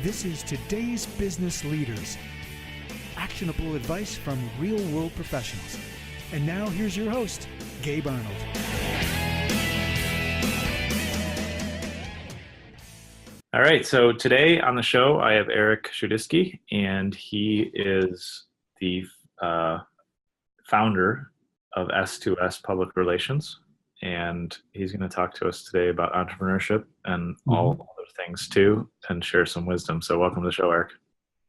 This is today's business leaders. Actionable advice from real-world professionals. And now here's your host, Gabe Arnold. All right, so today on the show, I have Eric Schudiske, and he is the founder of S2S Public Relations, and he's going to talk to us today about entrepreneurship and all other things too, and share some wisdom. So welcome to the show, Eric.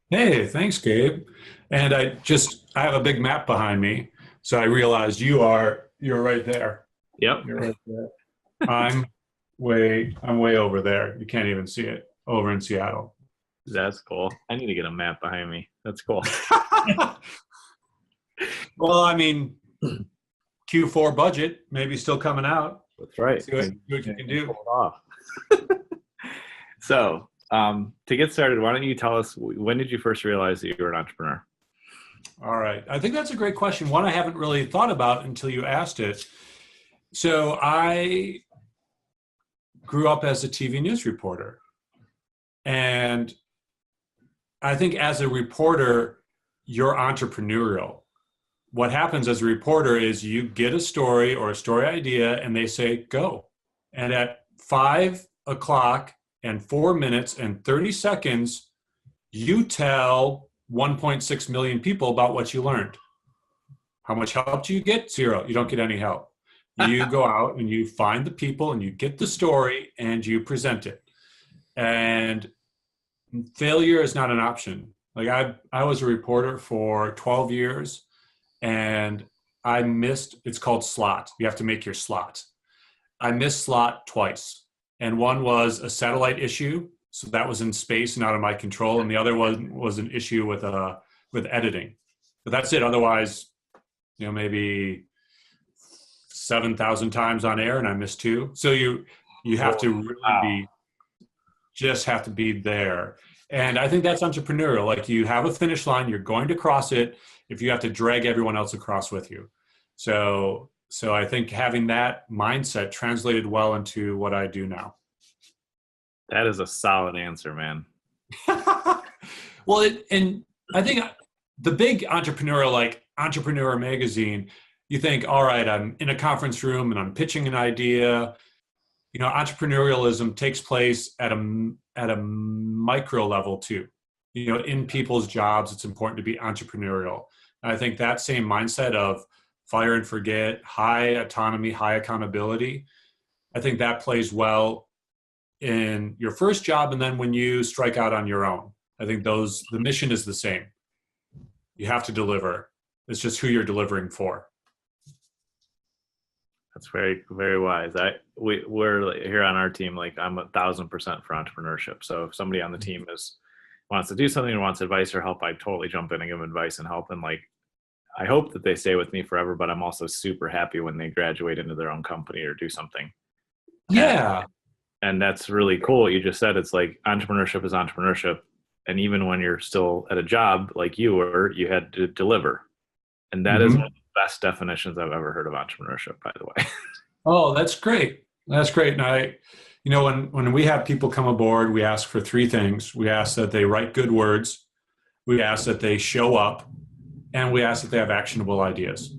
Hey, thanks, Gabe. And I have a big map behind me, so I realized you're right there. Yep. You're right there. I'm way over there. You can't even see it over in Seattle. That's cool. I need to get a map behind me. That's cool. Well, I mean, Q4 budget maybe still coming out. That's right. See what you can do. Pull it off. So, to get started, why don't you tell us, when did you first realize that you were an entrepreneur? All right. I think that's a great question. One I haven't really thought about until you asked it. So I grew up as a TV news reporter. And I think as a reporter, you're entrepreneurial. What happens as a reporter is you get a story or a story idea and they say, go. And at 5 o'clock and 4 minutes and 30 seconds, you tell 1.6 million people about what you learned. How much help do you get? Zero. You don't get any help. You go out and you find the people and you get the story and you present it. And failure is not an option. Like I was a reporter for 12 years and I missed, it's called slot. You have to make your slot. I missed slot twice. And one was a satellite issue. So that was in space and out of my control. And the other one was an issue with editing. But that's it. Otherwise, maybe 7,000 times on air and I missed 2. So you have to really have to be there. And I think that's entrepreneurial. Like you have a finish line, you're going to cross it if you have to drag everyone else across with you. So I think having that mindset translated well into what I do now. That is a solid answer, man. Well, and I think the big entrepreneurial, like Entrepreneur Magazine, you think, all right, I'm in a conference room and I'm pitching an idea. Entrepreneurialism takes place at a micro level too. In people's jobs, it's important to be entrepreneurial. And I think that same mindset of fire and forget, high autonomy, high accountability, I think that plays well in your first job. And then when you strike out on your own, I think the mission is the same. You have to deliver. It's just who you're delivering for. That's very, very wise. We're here on our team, like I'm 1,000% for entrepreneurship. So if somebody on the team wants to do something or wants advice or help, I totally jump in and give them advice and help. And I hope that they stay with me forever, but I'm also super happy when they graduate into their own company or do something. Yeah. And that's really cool. What you just said, it's like entrepreneurship is entrepreneurship. And even when you're still at a job like you were, you had to deliver. And that is one of the best definitions I've ever heard of entrepreneurship, by the way. Oh, that's great. That's great. And when we have people come aboard, we ask for 3 things. We ask that they write good words. We ask that they show up. And we ask that they have actionable ideas.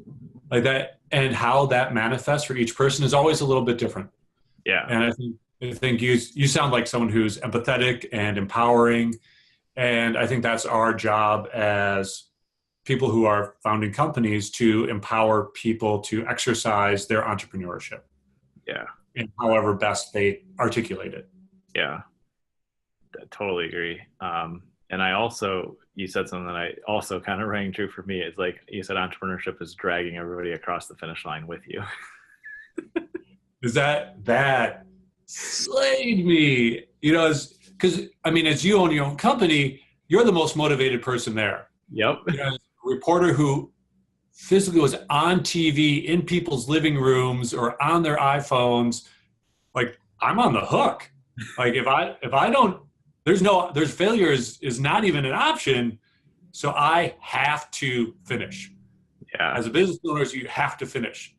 Like that, and how that manifests for each person is always a little bit different. Yeah. And I think you sound like someone who's empathetic and empowering. And I think that's our job as people who are founding companies, to empower people to exercise their entrepreneurship. Yeah. And however best they articulate it. Yeah. I totally agree. And you said something that I also kind of rang true for me. It's like you said, entrepreneurship is dragging everybody across the finish line with you. Is that slayed me? Because as you own your own company, you're the most motivated person there. Yep. A reporter who physically was on TV in people's living rooms or on their iPhones, like I'm on the hook. Like if I don't, there's failure is not even an option. So I have to finish. Yeah. As a business owner, you have to finish.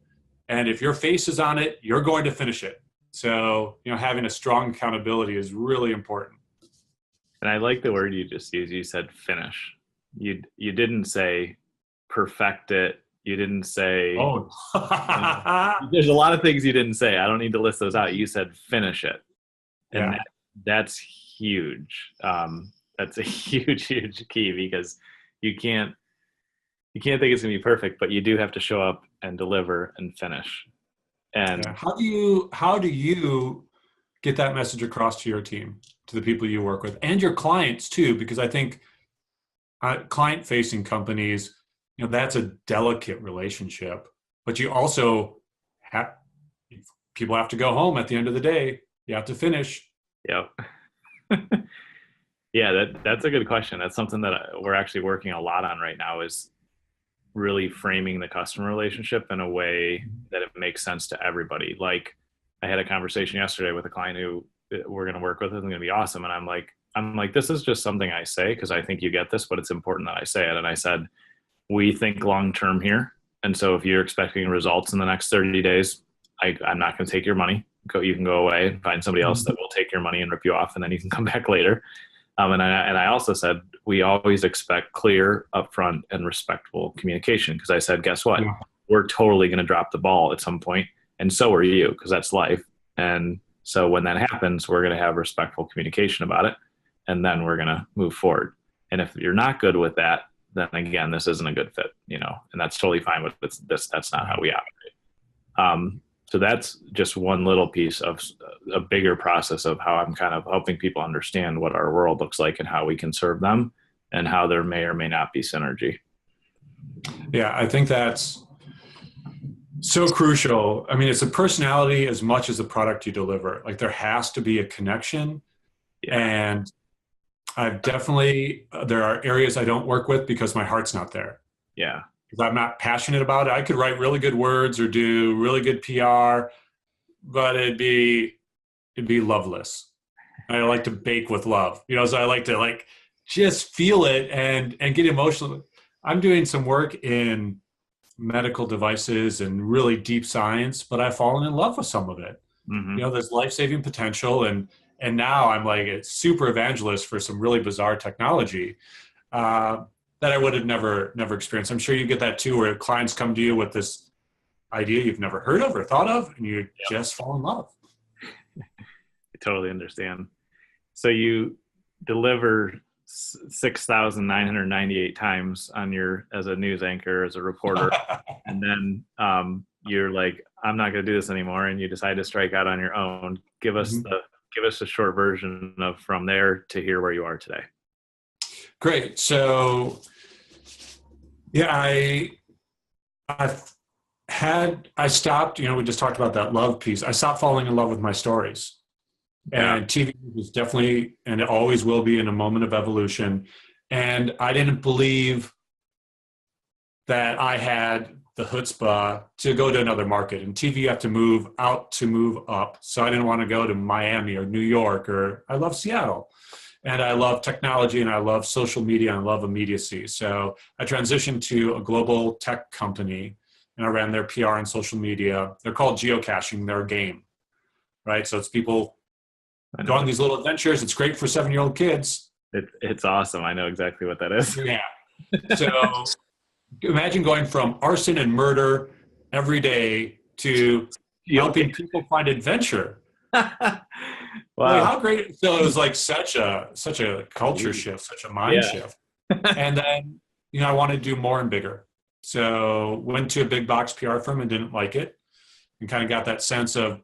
And if your face is on it, you're going to finish it. So, having a strong accountability is really important. And I like the word you just used. You said finish. You didn't say perfect it. You didn't say, Oh, there's a lot of things you didn't say. I don't need to list those out. You said finish it. And yeah. that's huge. That's a huge key, because you can't think it's gonna be perfect, but you do have to show up and deliver and finish. And Yeah. How do you get that message across to your team, to the people you work with, and your clients too? Because I think client-facing companies, that's a delicate relationship. But you also have people have to go home at the end of the day. You have to finish. yep. Yeah, that's a good question. That's something that we're actually working a lot on right now, is really framing the customer relationship in a way that it makes sense to everybody. Like, I had a conversation yesterday with a client who we're going to work with. It's going to be awesome. And I'm like, this is just something I say because I think you get this, but it's important that I say it. And I said, we think long-term here. And so if you're expecting results in the next 30 days, I'm not going to take your money. You can go away and find somebody else that will take your money and rip you off, and then you can come back later. And I also said, we always expect clear, upfront, and respectful communication. Because I said, guess what? Yeah. We're totally going to drop the ball at some point, and so are you, because that's life. And so when that happens, we're going to have respectful communication about it, and then we're going to move forward. And if you're not good with that, then again, this isn't a good fit, and that's totally fine. But that's not how we operate. So that's just one little piece of a bigger process of how I'm kind of helping people understand what our world looks like and how we can serve them, and how there may or may not be synergy. Yeah, I think that's so crucial. I mean, it's a personality as much as the product you deliver. Like, there has to be a connection. Yeah. And there are areas I don't work with because my heart's not there. Yeah. Because I'm not passionate about it. I could write really good words or do really good PR, but it'd be loveless. I like to bake with love, so I like to just feel it and get emotional. I'm doing some work in medical devices and really deep science, but I've fallen in love with some of it. Mm-hmm. There's life-saving potential, and now I'm like a super evangelist for some really bizarre technology that I would have never experienced. I'm sure you get that too, where clients come to you with this idea you've never heard of or thought of, and you just fall in love. I totally understand. So you deliver 6,998 times as a news anchor, as a reporter, and then you're like, I'm not going to do this anymore, and you decide to strike out on your own. Give us a short version of from there to here where you are today. Great. So, yeah, I stopped. We just talked about that love piece. I stopped falling in love with my stories. And TV was definitely, and it always will be, in a moment of evolution. And I didn't believe that I had the chutzpah to go to another market. In TV, you have to move out to move up. So I didn't want to go to Miami or New York, or I love Seattle. And I love technology, and I love social media, and I love immediacy. So I transitioned to a global tech company, and I ran their PR and social media. They're called geocaching. They're a game, right? So it's people go on these little adventures. It's great for 7-year-old kids. It's awesome. I know exactly what that is. Yeah. So imagine going from arson and murder every day to helping people find adventure. Wow. Like, how great. So it was like such a culture shift, such a mind shift. And then, I wanted to do more and bigger. So went to a big box PR firm and didn't like it, and kind of got that sense of,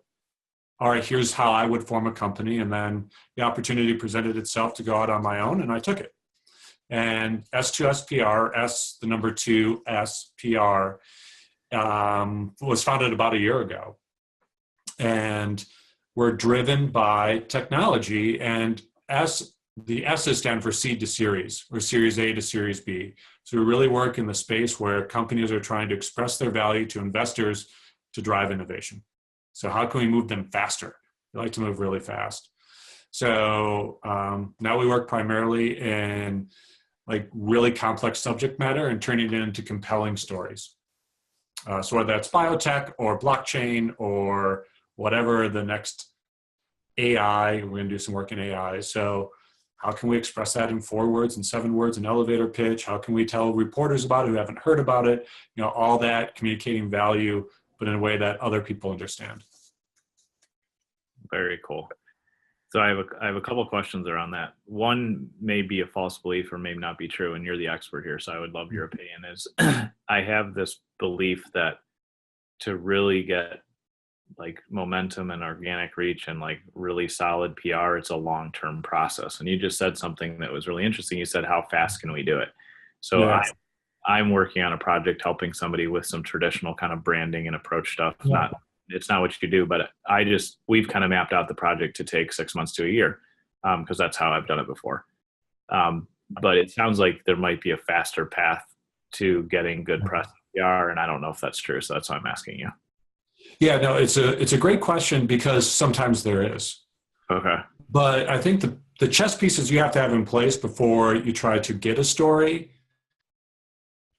all right, here's how I would form a company. And then the opportunity presented itself to go out on my own, and I took it. And S2SPR, S, the number 2, SPR, was founded about a year ago. And we're driven by technology. And the S's stand for seed to series, or Series A to Series B. So we really work in the space where companies are trying to express their value to investors to drive innovation. So how can we move them faster? We like to move really fast. So now we work primarily in really complex subject matter and turning it into compelling stories. So whether that's biotech or blockchain or whatever the next AI, we're going to do some work in AI. So How can we express that in 4 words and 7 words, an elevator pitch? How can we tell reporters about it who haven't heard about it? All that, communicating value, but in a way that other people understand. Very cool. So I have a couple of questions around that. One may be a false belief or may not be true, and you're the expert here, so I would love your opinion. Is I have this belief that to really get like momentum and organic reach and like really solid PR, it's a long-term process. And you just said something that was really interesting. You said, how fast can we do it? So Yeah. I'm working on a project helping somebody with some traditional kind of branding and approach stuff. Yeah. It's not what you do, but we've kind of mapped out the project to take 6 months to a year, because that's how I've done it before. But it sounds like there might be a faster path to getting good press and PR, and I don't know if that's true. So that's why I'm asking you. Yeah, no, it's a great question, because sometimes there is. Okay. But I think the chess pieces you have to have in place before you try to get a story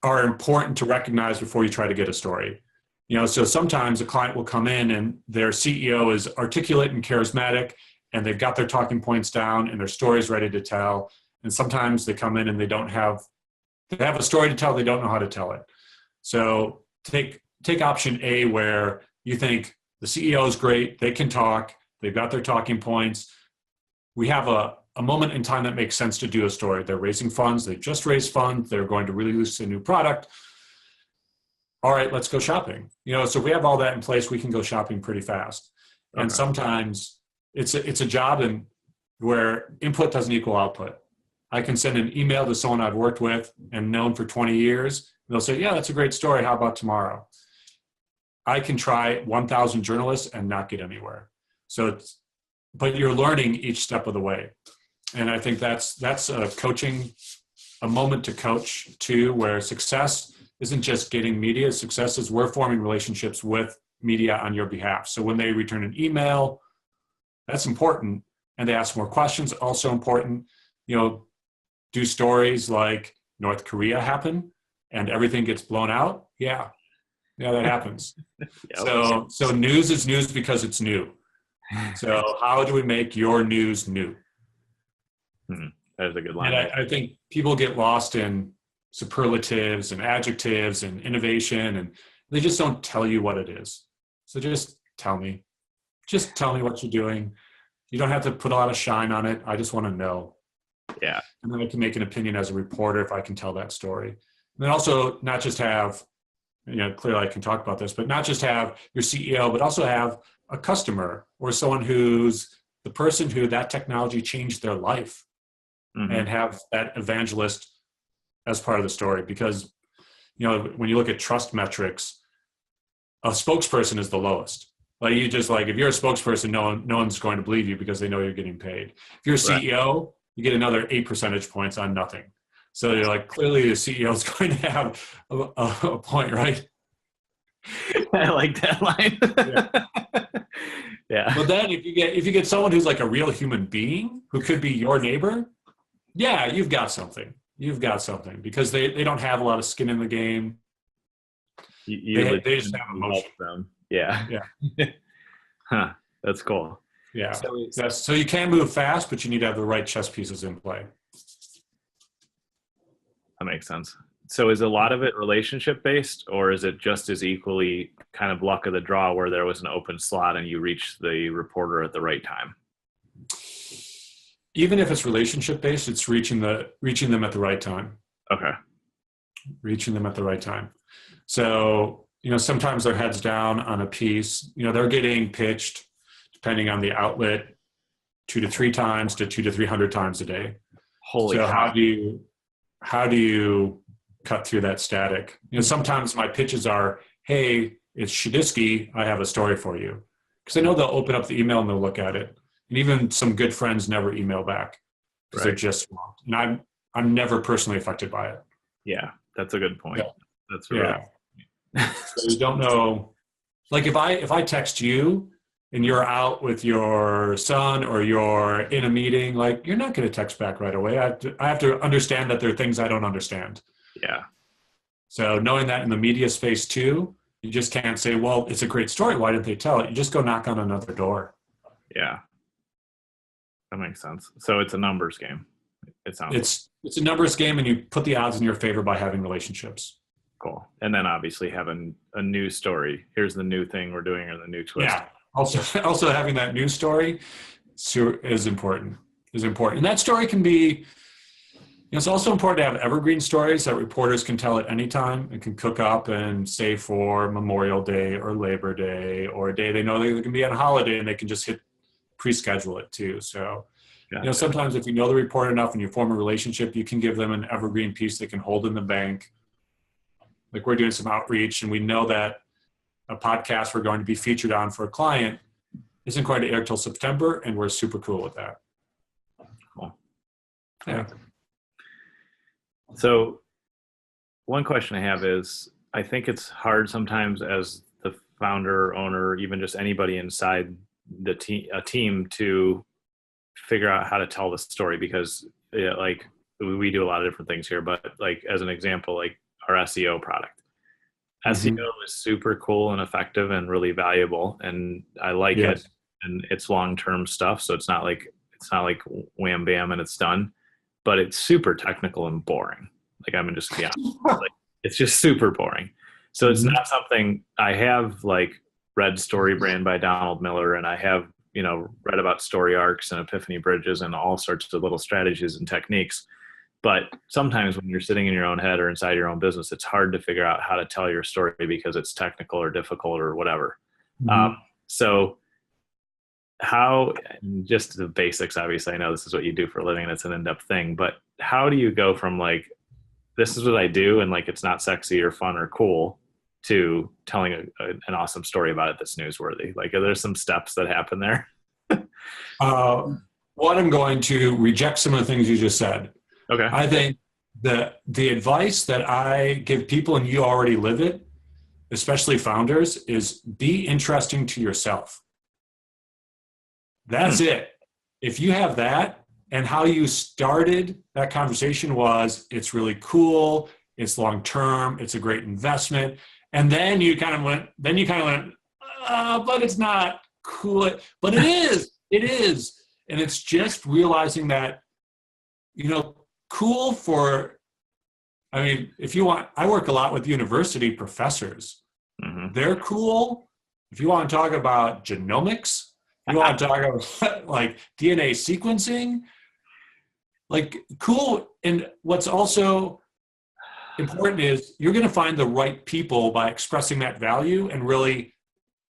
are important to recognize before you try to get a story. So sometimes a client will come in and their CEO is articulate and charismatic, and they've got their talking points down and their story's ready to tell. And sometimes they come in and they have a story to tell, they don't know how to tell it. So take option A, where you think the CEO is great, they can talk, they've got their talking points. We have a moment in time that makes sense to do a story. They're raising funds, they've just raised funds, they're going to release a new product. All right, let's go shopping. So if we have all that in place, we can go shopping pretty fast. Okay. And sometimes it's a job where input doesn't equal output. I can send an email to someone I've worked with and known for 20 years, and they'll say, yeah, that's a great story. How about tomorrow? I can try 1,000 journalists and not get anywhere. But you're learning each step of the way. And I think that's a moment to coach too, where success isn't just getting media. Success is we're forming relationships with media on your behalf. So when they return an email, that's important. And they ask more questions, also important. Do stories like North Korea happen and everything gets blown out? Yeah, that happens. Yep. So news is news because it's new. So how do we make your news new? That is a good line. And I think people get lost in superlatives and adjectives and innovation, and they just don't tell you what it is. So just tell me what you're doing. You don't have to put a lot of shine on it. I just want to know. Yeah. And then I can make an opinion as a reporter if I can tell that story. And then also not just have, clearly I can talk about this, but not just have your CEO, but also have a customer or someone who's the person who that technology changed their life, and have that evangelist as part of the story. Because, when you look at trust metrics, a spokesperson is the lowest. Like if you're a spokesperson, no one's going to believe you because they know you're getting paid. If you're a CEO, you get another 8 percentage points on nothing. So you're like, clearly the CEO is going to have a point, right? I like that line. Yeah. But then if you get someone who's like a real human being who could be your neighbor, yeah, you've got something. Because they don't have a lot of skin in the game. They just have emotion. Them. Yeah. Huh. That's cool. Yeah. So you can move fast, but you need to have the right chess pieces in play. That makes sense. So is a lot of it relationship based, or is it just as equally kind of luck of the draw where there was an open slot and you reached the reporter at the right time? Even if it's relationship based, it's reaching them at the right time. Okay. Reaching them at the right time. So, sometimes they're heads down on a piece. They're getting pitched, depending on the outlet, 2 to 3 times to 200 to 300 times a day. Holy cow. How do you cut through that static? Sometimes my pitches are, hey, it's Schudiske, I have a story for you. Because I know they'll open up the email and they'll look at it. And even some good friends never email back because they're just swamped. And I'm never personally affected by it. Yeah, that's a good point. Yeah. That's really So you don't know. Like if I text you and you're out with your son or you're in a meeting, like you're not going to text back right away. I have to understand that there are things I don't understand. Yeah. So knowing that in the media space too, you just can't say, well, it's a great story. Why didn't they tell it? You just go knock on another door. Yeah. That makes sense. So it's a numbers game. It sounds It's a numbers game, and you put the odds in your favor by having relationships. cool. And then obviously having a new story. Here's the new thing we're doing, or the new twist. Yeah. Also having that news story is important. And that story can be, it's also important to have evergreen stories that reporters can tell at any time and can cook up and say for Memorial Day or Labor Day or a day they know they can be on holiday, and they can just pre-schedule it too. So, Gotcha. sometimes if you know the reporter enough and you form a relationship, you can give them an evergreen piece they can hold in the bank. Like we're doing some outreach, and we know that a podcast we're going to be featured on for a client isn't going to air till September, and we're super cool with that. Cool. Yeah. So one question I have is, I think it's hard sometimes as the founder, owner, even just anybody inside the team to figure out how to tell the story, because like we do a lot of different things here, but like as an example, like our SEO product. SEO is super cool and effective and really valuable, and I like it, and it's long-term stuff. So it's not like wham bam and it's done, but it's super technical and boring. Like I'm just be honest, like, it's just super boring. So it's not something I have like read StoryBrand by Donald Miller, and I have read about story arcs and epiphany bridges and all sorts of little strategies and techniques. But sometimes when you're sitting in your own head or inside your own business, it's hard to figure out how to tell your story because it's technical or difficult or whatever. So how, just the basics, obviously, I know this is what you do for a living and it's an in-depth thing, but how do you go from like, this is what I do and like it's not sexy or fun or cool, to telling an awesome story about it that's newsworthy? Like, are there some steps that happen there? One, I'm going to reject some of the things you just said. Okay. I think the advice that I give people, and you already live it, especially founders, is be interesting to yourself. That's it. If you have that, and how you started that conversation was, it's really cool, it's long-term, it's a great investment. And then you kind of went, but it's not cool. But it is. And it's just realizing that, cool for, if you want, I work a lot with university professors. They're cool. If you want to talk about genomics, you want to talk about like DNA sequencing, like cool. And what's also important is you're going to find the right people by expressing that value and really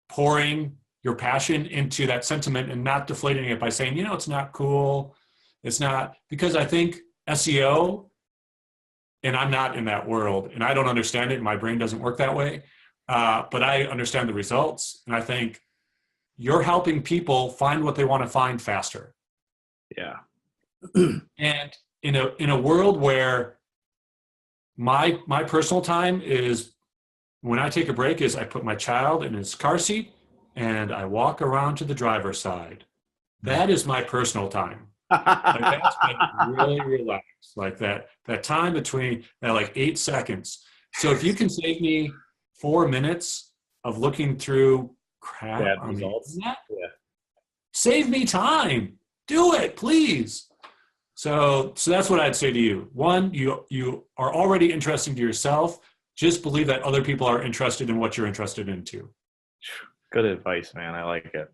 pouring your passion into that sentiment and not deflating it by saying, it's not cool. It's not, because I think SEO, and I'm not in that world and I don't understand it and my brain doesn't work that way. But I understand the results. And I think you're helping people find what they want to find faster. Yeah. And in a world where my personal time is, when I take a break, is I put my child in his car seat and I walk around to the driver's side. That is my personal time. Like that's been really relaxed. Like that time between that, like 8 seconds. So if you can save me 4 minutes of looking through crap on the internet, save me time. Do it, please. So that's what I'd say to you. One, you are already interesting to yourself. Just believe that other people are interested in what you're interested in too. Good advice, man. I like it.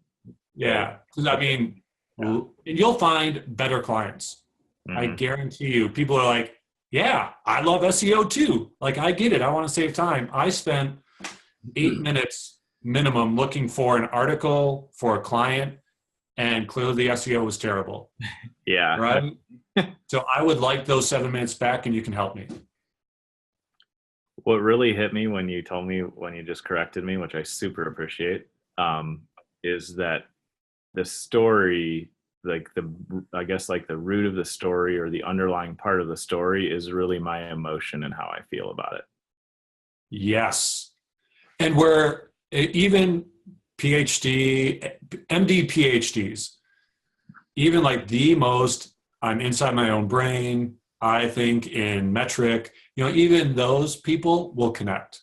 Yeah. And you'll find better clients. I guarantee you. People are like, yeah, I love SEO too. Like, I get it. I want to save time. I spent 8 minutes minimum looking for an article for a client, and clearly the SEO was terrible. Yeah. Right? So I would like those 7 minutes back, and you can help me. What really hit me when you just corrected me, which I super appreciate, is that the story, like the root of the story or the underlying part of the story is really my emotion and how I feel about it. Yes. And where even PhD, MD PhDs, even like the most, I'm inside my own brain, I think in metric, even those people will connect.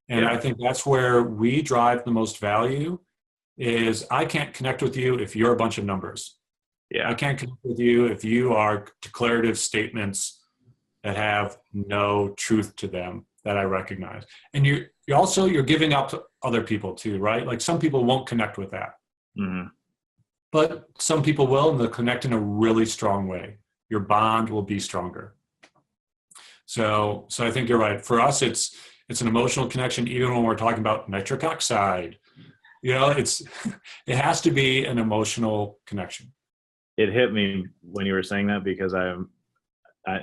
And I think that's where we drive the most value, is I can't connect with you if you're a bunch of numbers. Yeah. I can't connect with you if you are declarative statements that have no truth to them that I recognize. And you're giving up to other people too, right? Like some people won't connect with that, Mm-hmm. but some people will, and they'll connect in a really strong way. Your bond will be stronger. So I think you're right. For us, it's an emotional connection, even when we're talking about nitric oxide. It has to be an emotional connection. It hit me when you were saying that because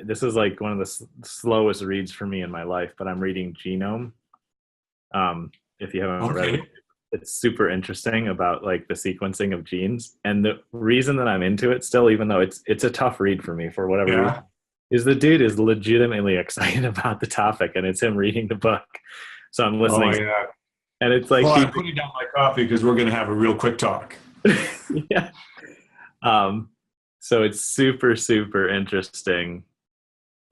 this is like one of the slowest reads for me in my life, but I'm reading Genome. If you haven't read it, it's super interesting about like the sequencing of genes. And the reason that I'm into it still, even though it's a tough read for me for whatever reason, is the dude is legitimately excited about the topic, and it's him reading the book. So I'm listening. Oh, yeah. And it's like, I'm putting down my coffee because we're going to have a real quick talk. Yeah. So it's super, super interesting.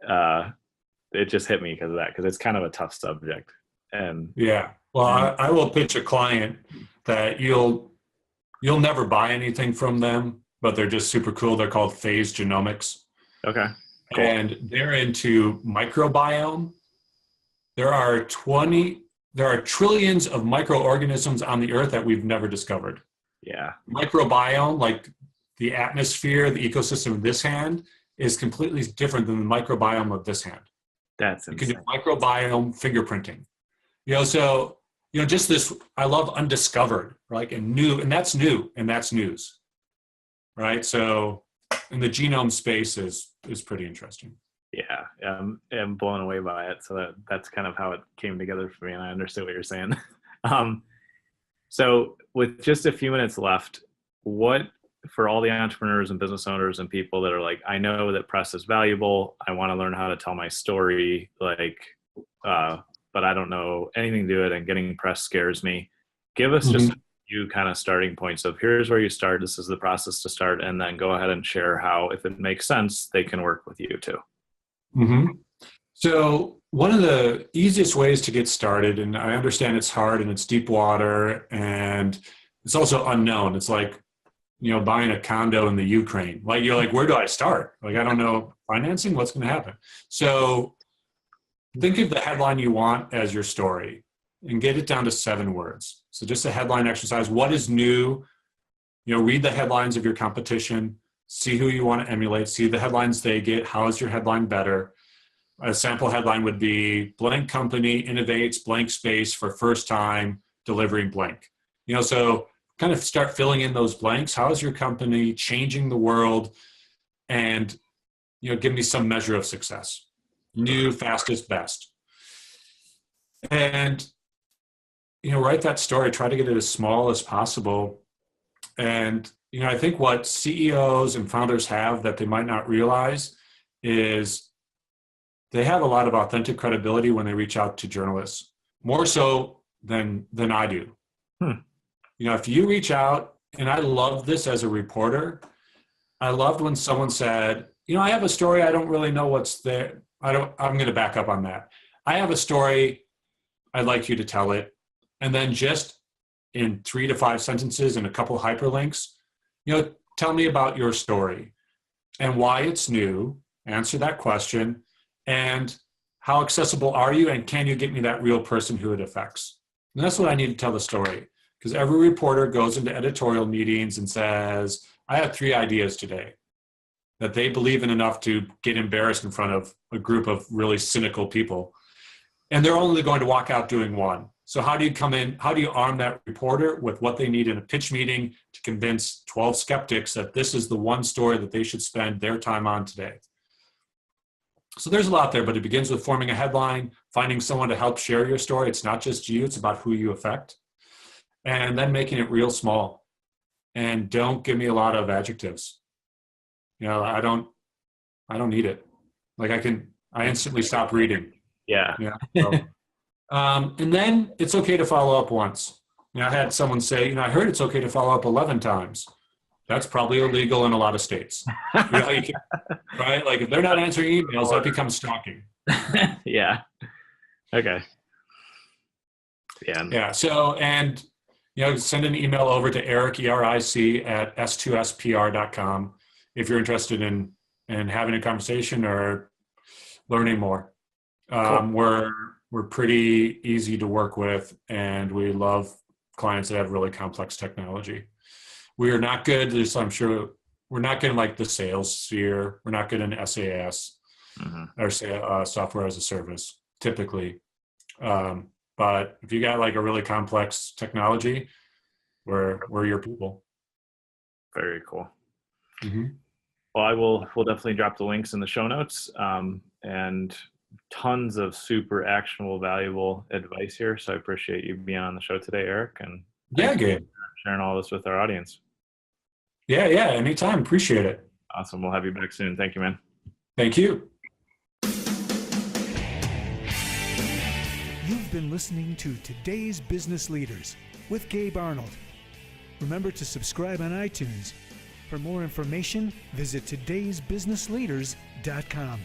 It just hit me because of that, because it's kind of a tough subject. And yeah, well, I will pitch a client that you'll never buy anything from them, but they're just super cool. They're called Phase Genomics. Okay. Cool. And they're into microbiome. There are trillions of microorganisms on the earth that we've never discovered. Yeah. Microbiome, like the atmosphere, the ecosystem of this hand, is completely different than the microbiome of this hand. That's insane. You can do microbiome fingerprinting. Just this, I love undiscovered, right? And new, and that's new, and that's news, right? So, and the genome space is pretty interesting. Yeah, I'm blown away by it. So that's kind of how it came together for me, and I understood what you're saying. So with just a few minutes left, what, for all the entrepreneurs and business owners and people that are like, I know that press is valuable, I want to learn how to tell my story, but I don't know anything to do it, and getting press scares me. Give us just a few kind of starting points of, here's where you start, this is the process to start, and then go ahead and share how, if it makes sense, they can work with you too. Mm-hmm. So one of the easiest ways to get started, and I understand it's hard and it's deep water and it's also unknown. It's like, buying a condo in the Ukraine. Like, you're like, where do I start? Like, I don't know financing, what's going to happen? So think of the headline you want as your story and get it down to 7 words. So just a headline exercise. What is new? Read the headlines of your competition, see who you want to emulate, see the headlines they get. How is your headline better? A sample headline would be blank company innovates blank space for first time delivering blank. So kind of start filling in those blanks. How is your company changing the world? And, give me some measure of success. New, fastest, best. And, write that story, try to get it as small as possible. And, I think what CEOs and founders have that they might not realize is they have a lot of authentic credibility when they reach out to journalists, more so than I do. If you reach out, and I love this as a reporter, I loved when someone said, I have a story, I don't really know what's there. I'm going to back up on that. I have a story, I'd like you to tell it. And then just in 3 to 5 sentences and a couple hyperlinks, tell me about your story and why it's new, answer that question, and how accessible are you, and can you get me that real person who it affects? And that's what I need to tell the story, because every reporter goes into editorial meetings and says, I have 3 ideas today, that they believe in enough to get embarrassed in front of a group of really cynical people. And they're only going to walk out doing 1. So how do you come in? How do you arm that reporter with what they need in a pitch meeting to convince 12 skeptics that this is the one story that they should spend their time on today? So there's a lot there, but it begins with forming a headline, finding someone to help share your story. It's not just you, it's about who you affect. And then making it real small. And don't give me a lot of adjectives. I don't need it. Like I instantly stop reading. Yeah. So, and then it's okay to follow up once. I had someone say, I heard it's okay to follow up 11 times. That's probably illegal in a lot of states. Right? Like if they're not answering emails, that becomes stalking. Yeah. Okay. Yeah. Yeah. So, and, send an email over to Eric, ERIC, at s2spr.com. if you're interested in having a conversation or learning more. Cool. We're pretty easy to work with, and we love clients that have really complex technology. We are not good, as I'm sure, we're not good in like the sales sphere. We're not good in SAS or say software as a service typically. But if you got like a really complex technology, we're your people. Very cool. Mm-hmm. Well, we'll definitely drop the links in the show notes, and tons of super actionable, valuable advice here. So I appreciate you being on the show today, Eric, and Yeah, Gabe. sharing all this with our audience. Yeah, anytime. Appreciate it. Awesome. We'll have you back soon. Thank you, man. Thank you. You've been listening to Today's Business Leaders with Gabe Arnold. Remember to subscribe on iTunes. For more information, visit todaysbusinessleaders.com.